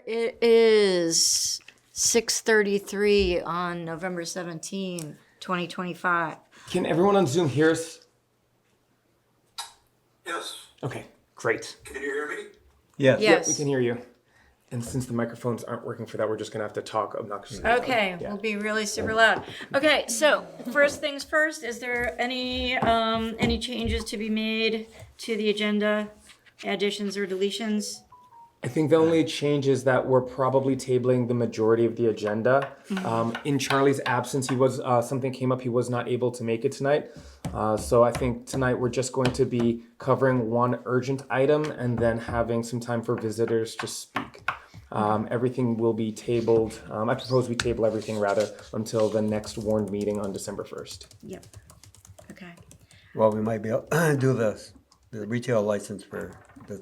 It is 6:33 on November 17, 2025. Can everyone on Zoom hear us? Yes. Okay, great. Can you hear me? Yes. Yes. Yep, we can hear you. And since the microphones aren't working for that, we're just going to have to talk obnoxiously. Okay, Yeah. we'll be really super loud. Okay, so first things first, is there any changes to be made to the agenda, additions or deletions? I think the only change is that we're probably tabling the majority of the agenda. In Charlie's absence, something came up. He was not able to make it tonight. So I think tonight we're just going to be covering one urgent item and then having some time for visitors to speak. Everything will be tabled. I propose we table everything rather until the next warned meeting on December 1st. Yep. Okay. Well, we might be able to do the retail license for the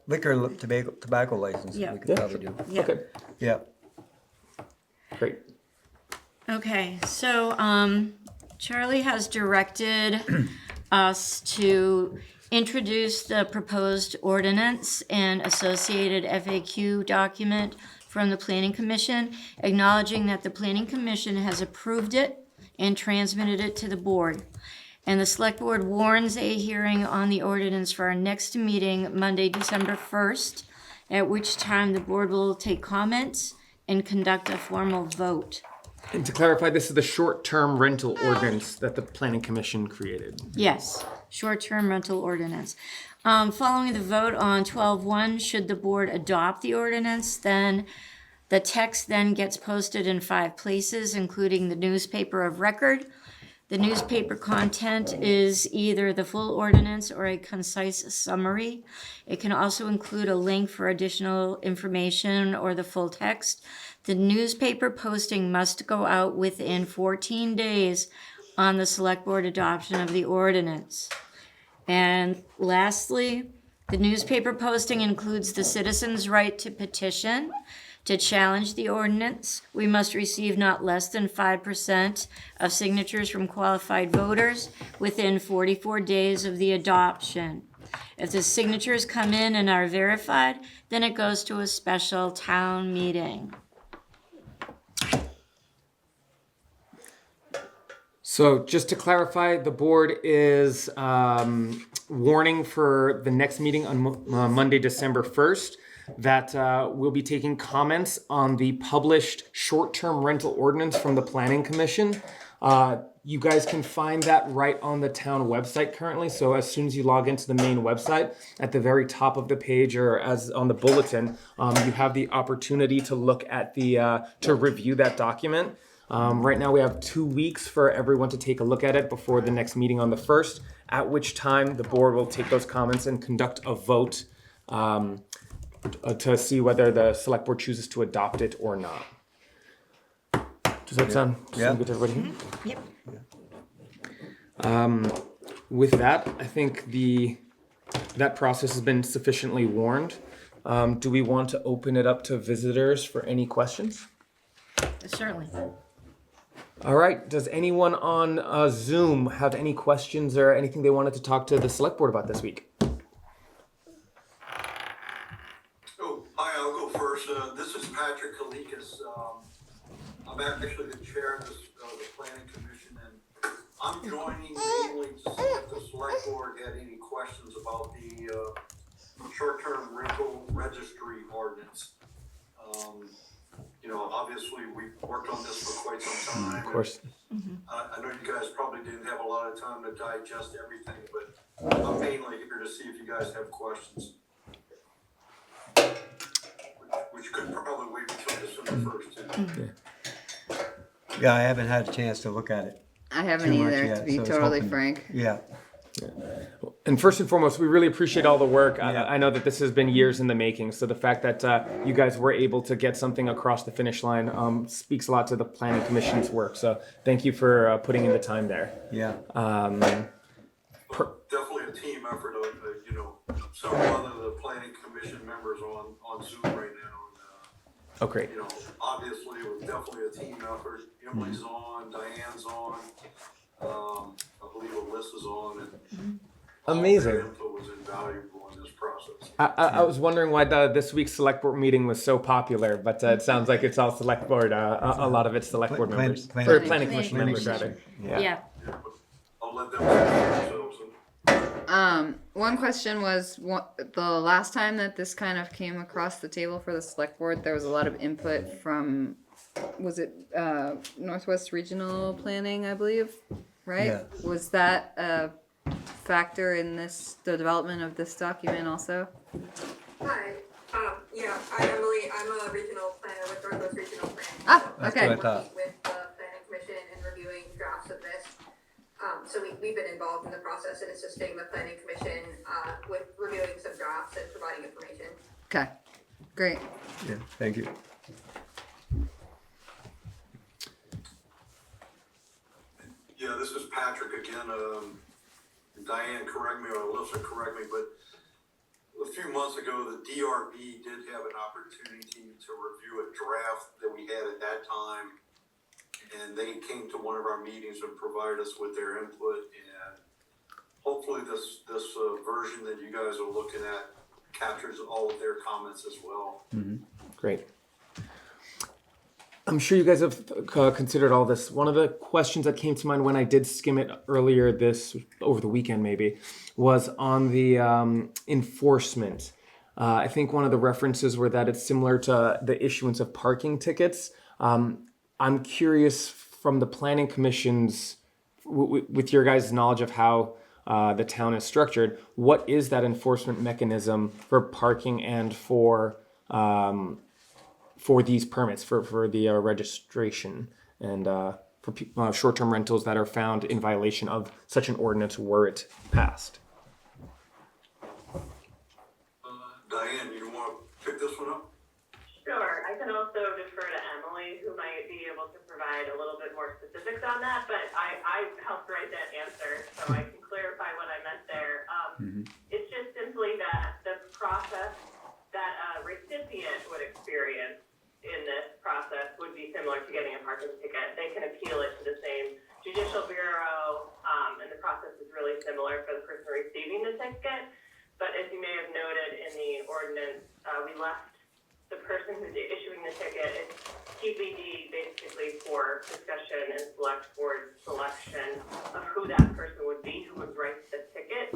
liquor and tobacco license. Yeah. We could probably do. Yeah. Okay, Yeah. great. Okay, so Charlie has directed us to introduce the proposed ordinance and associated FAQ document from the Planning Commission, acknowledging that the Planning Commission has approved it and transmitted it to the board. And the Select Board warns a hearing on the ordinance for our next meeting, Monday, December 1st, at which time the board will take comments and conduct a formal vote. And to clarify, this is the short-term rental ordinance that the Planning Commission created. Yes, short-term rental ordinance. Following the vote on 12-1, should the board adopt the ordinance, then the text then gets posted in 5 places, including the newspaper of record. The newspaper content is either the full ordinance or a concise summary. It can also include a link for additional information or the full text. The newspaper posting must go out within 14 days on the Select Board adoption of the ordinance. And lastly, the newspaper posting includes the citizen's right to petition. To challenge the ordinance, we must receive not less than 5% of signatures from qualified voters within 44 days of the adoption. If the signatures come in and are verified, then it goes to a special town meeting. So just to clarify, the board is warning for the next meeting on Monday, December 1st, that we'll be taking comments on the published short-term rental ordinance from the Planning Commission. You guys can find that right on the town website currently. So as soon as you log into the main website, at the very top of the page or as on the bulletin, you have the opportunity to look at to review that document. Right now we have 2 weeks for everyone to take a look at it before the next meeting on the 1st, at which time the board will take those comments and conduct a vote to see whether the select board chooses to adopt it or not. Does that sound good to everybody? Yep. With that, I think that process has been sufficiently warned. Do we want to open it up to visitors for any questions? Certainly. All right. Does anyone on Zoom have any questions or anything they wanted to talk to the select board about this week? Oh, hi, I'll go first. This is Patrick Kalikas. I'm actually the chair of the Planning Commission, and I'm joining mainly to see if the select board had any questions about the short-term rental registry ordinance. Obviously, we've worked on this for quite some time. Of course. I know you guys probably didn't have a lot of time to digest everything, but I'm mainly here to see if you guys have questions. Which could probably wait until December 1st, too. Yeah, I haven't had a chance to look at it. I haven't too much either, yet, to be so I was totally hoping- frank. Yeah. And first and foremost, we really appreciate all the work. Yeah. I know that this has been years in the making. So the fact that you guys were able to get something across the finish line speaks a lot to the Planning Commission's work. So thank you for putting in the time there. Yeah. Definitely a team effort. Several of the Planning Commission members on Zoom right now. Oh, great. Obviously, it was definitely a team effort. Emily's on, Diane's on, I believe Alyssa's on, and Amazing. all their input was invaluable in this process. I was wondering why this week's select board meeting was so popular, but it sounds like it's all select board. A lot of it's select board members, or planning commission members rather. Yeah. Yeah, but I'll let them speak for themselves. One question was the last time that this kind of came across the table for the select board, there was a lot of input from, was it Northwest Regional Planning, I believe, right? Yeah. Was that a factor in the development of this document also? Hi, yeah, I'm Emily. I'm a regional planner with Northwest Regional Planning. Ah, That's okay. what I thought. Working with the planning commission and reviewing drafts of this. So we've been involved in the process and assisting the planning commission with reviewing some drafts and providing information. Okay, great. Yeah, thank you. Yeah, this is Patrick again. Diane, correct me, or Alyssa, correct me, but a few months ago, the DRB did have an opportunity to review a draft that we had at that time. And they came to one of our meetings and provided us with their input, and hopefully this version that you guys are looking at captures all of their comments as well. Great. I'm sure you guys have considered all this. One of the questions that came to mind when I did skim it earlier over the weekend maybe, was on the enforcement. I think one of the references were that it's similar to the issuance of parking tickets. I'm curious from the planning commission's, with your guys' knowledge of how the town is structured, what is that enforcement mechanism for parking and for these permits, for the registration and for short-term rentals that are found in violation of such an ordinance were it passed? Diane, you want to pick this one up? Sure. I can also defer to Emily, who might be able to provide a little bit more specifics on that, but I helped write that answer, so I can clarify what I meant there. It's just simply that the process that a recipient would experience in this process would be similar to getting a parking ticket. They can appeal it to the same judicial bureau, and the process is really similar for the person receiving the ticket. But as you may have noted in the ordinance, we left the person who's issuing the ticket, it's P.E.G basically for discussion and select board selection of who that person would be who would write the ticket.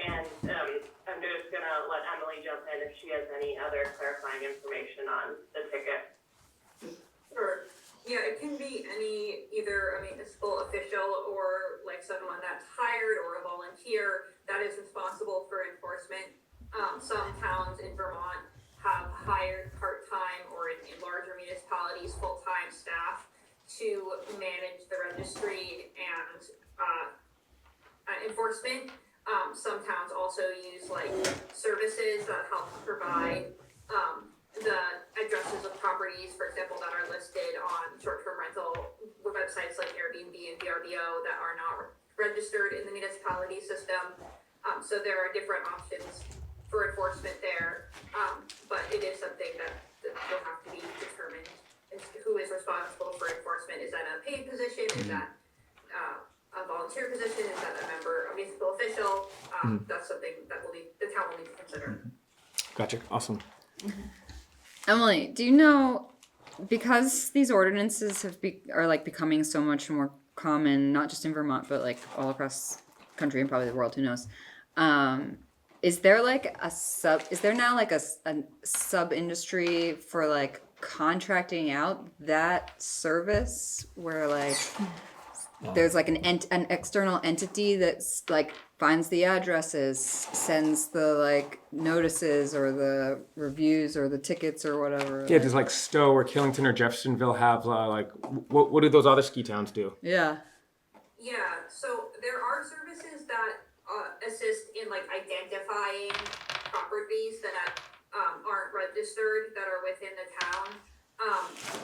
And I'm just gonna let Emily jump in if she has any other clarifying information on the ticket. Sure. Yeah, it can be either a municipal official or like someone that's hired or a volunteer that is responsible for enforcement. Some towns in Vermont have hired part-time or in larger municipalities, full-time staff to manage the registry and enforcement. Some towns also use like services that help provide the addresses of properties, for example, that are listed on short-term rental websites like Airbnb and VRBO that are not registered in the municipality system. So there are different options for enforcement there, but it is something that will have to be determined as to who is responsible for enforcement. Is that a paid position? Is that a volunteer position? Is that a member, a municipal official? That's something that the town will need to consider. Gotcha. Awesome. Emily, do you know, because these ordinances are like becoming so much more common, not just in Vermont, but like all across the country and probably the world, who knows? Is there now like a sub industry for like contracting out that service where like there's like an external entity that's like finds the addresses, sends the like notices or the reviews or the tickets or whatever? Yeah, does like Stowe or Killington or Jeffersonville have like what do those other ski towns do? Yeah. Yeah, so there are services that assist in like identifying properties that aren't registered that are within the town.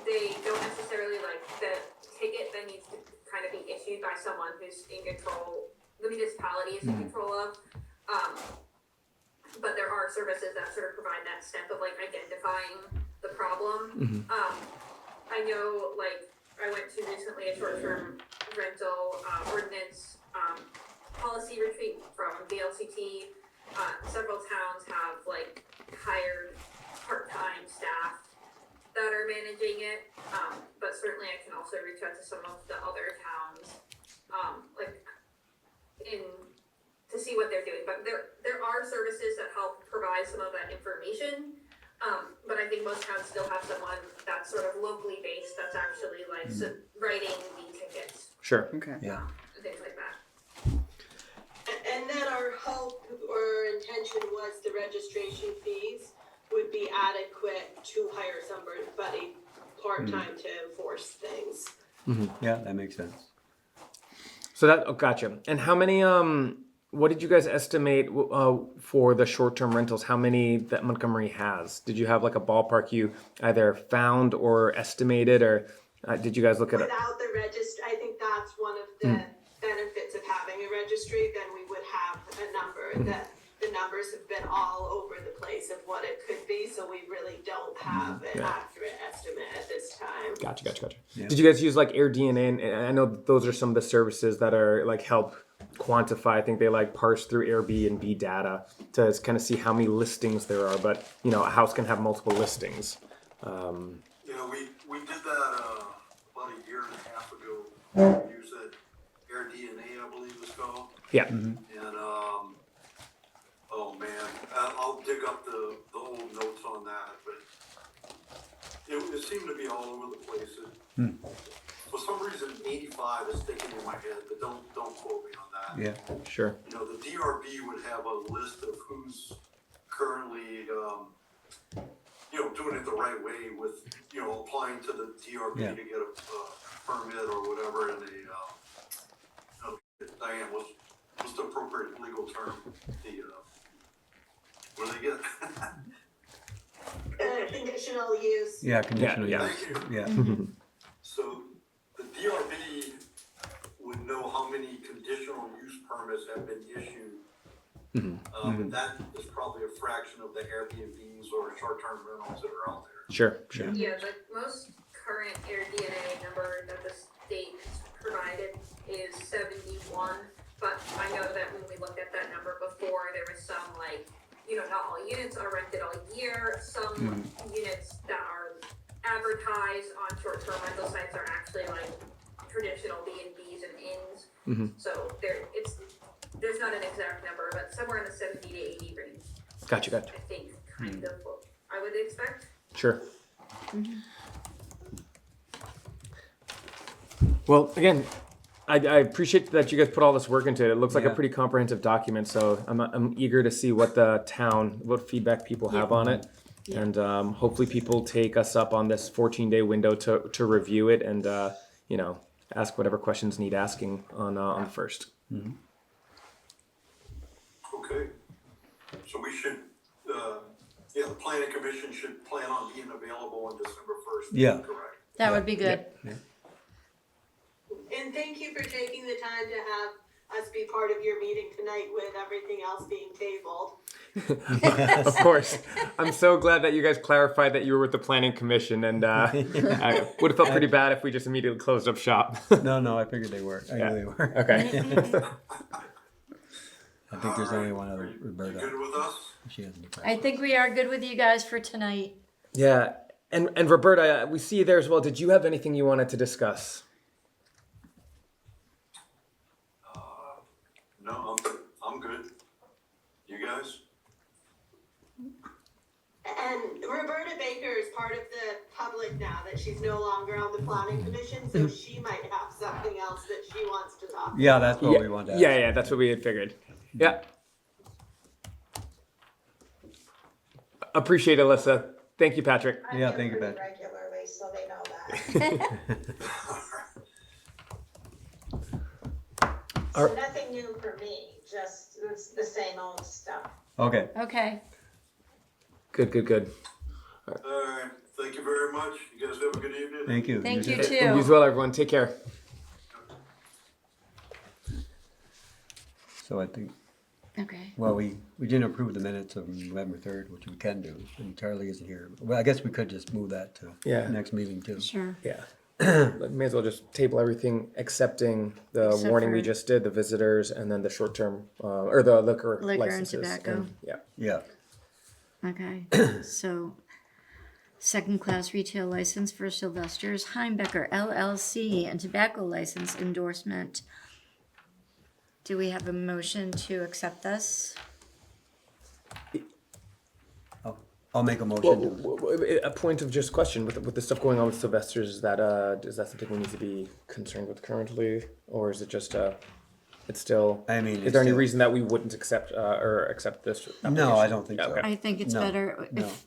They don't necessarily like the ticket that needs to kind of be issued by someone who's in control, the municipality is in control of. But there are services that sort of provide that step of like identifying the problem. I know like I went to recently a short-term rental ordinance policy retreat from VLCT, Several towns have like hired part-time staff that are managing it, but certainly I can also reach out to some of the other towns, to see what they're doing. But there are services that help provide some of that information. But I think most towns still have someone that's sort of locally based that's actually like writing the tickets Sure. Okay. Yeah. and things like that. And then our hope or intention was the registration fees would be adequate to hire somebody part-time to enforce things. Yeah, that makes sense. So gotcha. And how many, what did you guys estimate for the short-term rentals? How many that Montgomery has? Did you have like a ballpark you either found or estimated, or did you guys look at it? Without the registry, I think that's one of the benefits of having a registry, then we would have a number. The numbers have been all over the place of what it could be, so we really don't have an accurate estimate at this time. Gotcha. Yeah. Did you guys use like AirDNA? And I know those are some of the services that are like help quantify. I think they like parse through Airbnb data to kind of see how many listings there are. But you know, a house can have multiple listings. You know, we did that about a year and a half ago. We used that AirDNA, I believe it's called. Yeah. And oh man, I'll dig up the old notes on that, but it seemed to be all over the place. For some reason, 85 is sticking in my head, but don't quote me on that. Yeah. Sure. You know, the DRB would have a list of who's currently, doing it the right way with, applying to the DRB Yeah. to get a permit or whatever, and Diane, what's the appropriate legal term? What do they get? Conditional use. Yeah, conditional Yeah. use. Thank you. Yeah. So the DRB would know how many conditional use permits have been issued. And that is probably a fraction of the Airbnbs or short-term rentals that are out there. Sure. Yeah, the most current AirDNA number that the state provided is 71, but I know that when we looked at that number before, there was some like, not all units are rented all year. Some units that are advertised on short-term rental sites are actually like traditional B&Bs and inns. So there's not an exact number, but somewhere in the 70 to 80 range. Gotcha. I think kind of what I would expect. Sure. Well, again, I appreciate that you guys put all this work into it. It looks like a Yeah. pretty comprehensive document, so I'm eager to see what what feedback people have on it, and hopefully people take us up on this 14-day window to review it and ask whatever questions need asking on the first. Okay. So we should, the planning commission should plan on being available on December 1st. Yeah. Correct. That would be good. Yeah. And thank you for taking the time to have us be part of your meeting tonight with everything else being tabled. Of course. I'm so glad that you guys clarified that you were with the planning commission, and I would have felt pretty bad if we just immediately closed up shop. No, I figured they were. I knew they were. Okay. I think there's only one other, You Roberta. good with us? She hasn't. I think we are good with you guys for tonight. Yeah. And Roberta, we see you there as well. Did you have anything you wanted to discuss? No, I'm good. You guys? And Roberta Baker is part of the public now that she's no longer on the planning commission, so she might have something else that she wants to talk about. Yeah, that's what we wanted to ask. Yeah, that's what we had figured. Yeah. Appreciate it, Alyssa. Thank you, Patrick. Yeah, thank you, Ben. Regularly, so they know that. So nothing new for me, just the same old stuff. Okay. Okay. Good. All right. Thank you very much. You guys have a good evening. Thank you. Thank you You too. as well, everyone. Take care. So I think, Okay. well, we didn't approve the minutes of November 3rd, which we can do, and Charlie isn't here. Well, I guess we could just move that to Yeah. next meeting too. Sure. Yeah. may as well just table everything excepting the Except warning we for- just did, the visitors, and then the short-term, or the liquor Liquor and licenses. tobacco. Yeah. Yeah. Okay, so second-class retail license for Sylvester's Heimbecker LLC and tobacco license endorsement. Do we have a motion to accept this? I'll make a Well, motion to, a point of just question with the stuff going on with Sylvester's, is that something we need to be concerned with currently, or is it just it's still? I mean, is it's there any still- reason that we wouldn't accept this? No, I application? don't think Yeah, so. okay. I think it's No, better no. if,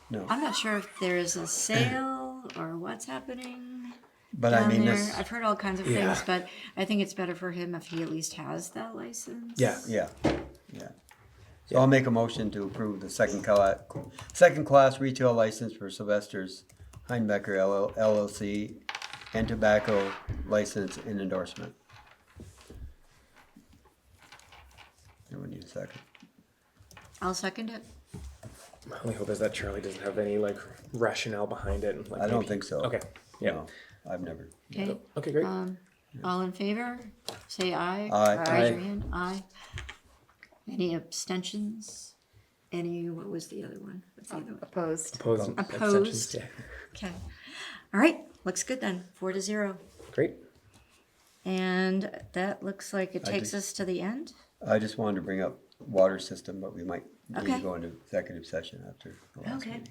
no. I'm not sure if there is a sale or what's happening But I down mean, there. this, I've heard all kinds of Yeah. things, but I think it's better for him if he at least has that license. Yeah. yeah. So I'll make a motion to approve the second class retail license for Sylvester's Heimbecker LLC and tobacco license and endorsement. We need a second. I'll second it. My only hope is that Charlie doesn't have any like rationale behind it. And, like, I don't maybe- think so. Okay. Yeah. No, I've never. Okay, Okay. Great. all in favor, say aye. Aye. Raise your hand, aye. Any abstentions? What was the other one? What's the other one? Opposed. Opposed. Opposed. Abstentions? Yeah. Okay, all right, looks good then, 4-0. Great. And that looks like it I takes just- us to the end. I just wanted to bring up water system, but we might need Okay. to go into executive session after the last Okay. meeting.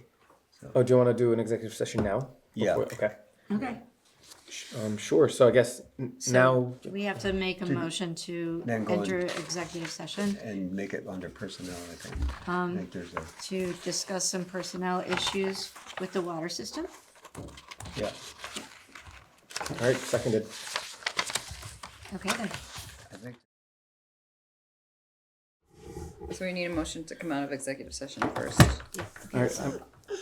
Oh, do you want to do an executive session now? Yeah. Okay. Okay. Sure. So I guess now. Do we have to make a motion to Then go enter executive session And make it under personnel, I think. I think there's a, to discuss some personnel issues with the water system? yeah. All right. Seconded. Okay then. I think. So we need a motion to come out of executive session first. All right.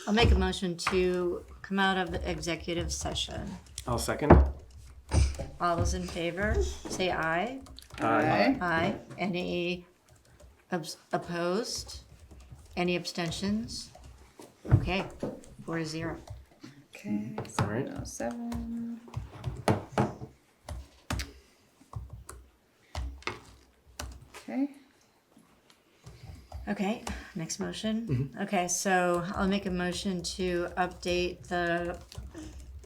I'll make a motion to come out of the executive session. I'll second. All those in favor, say aye. Aye. Aye. Any opposed? Any abstentions? Okay, 4-0. Okay. All right. 7:07. Okay. Okay, next motion. Okay, so I'll make a motion to update the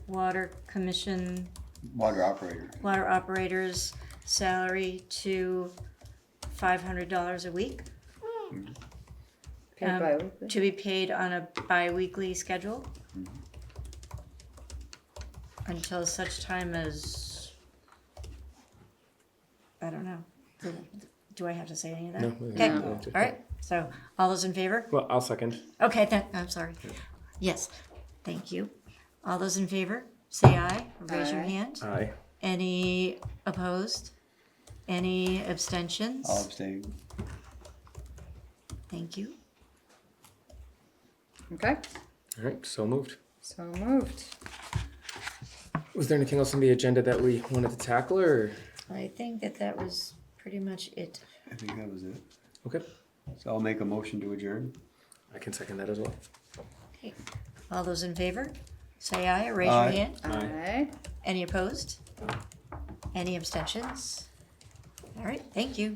water commission, Water operator. water operator's salary to $500 a week, Paid bi-weekly. to be paid on a bi-weekly schedule until such time as, I don't know. Do I have to say any of that? No. Okay, No. all right, so all those in favor? Well, I'll second. Okay, I'm sorry. Yes, thank you. All those in favor, say aye, raise your Aye. hand. Aye. Any opposed? Any abstentions? I'll abstain. Thank you. Okay. All right. So moved. So moved. Was there anything else on the agenda that we wanted to tackle, or? I think that was pretty much it. I think that was it. Okay. So I'll make a motion to adjourn. I can second that as well. Okay. All those in favor, say aye, raise your Aye. hand. Aye. Any opposed? Any abstentions? All right, thank you.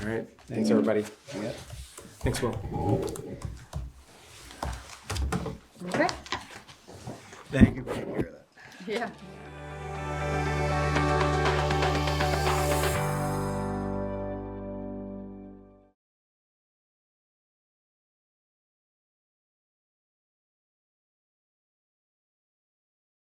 All right. Thanks, everybody. Yeah. Thanks, Will. Okay. Thank you for taking care of that. Yeah.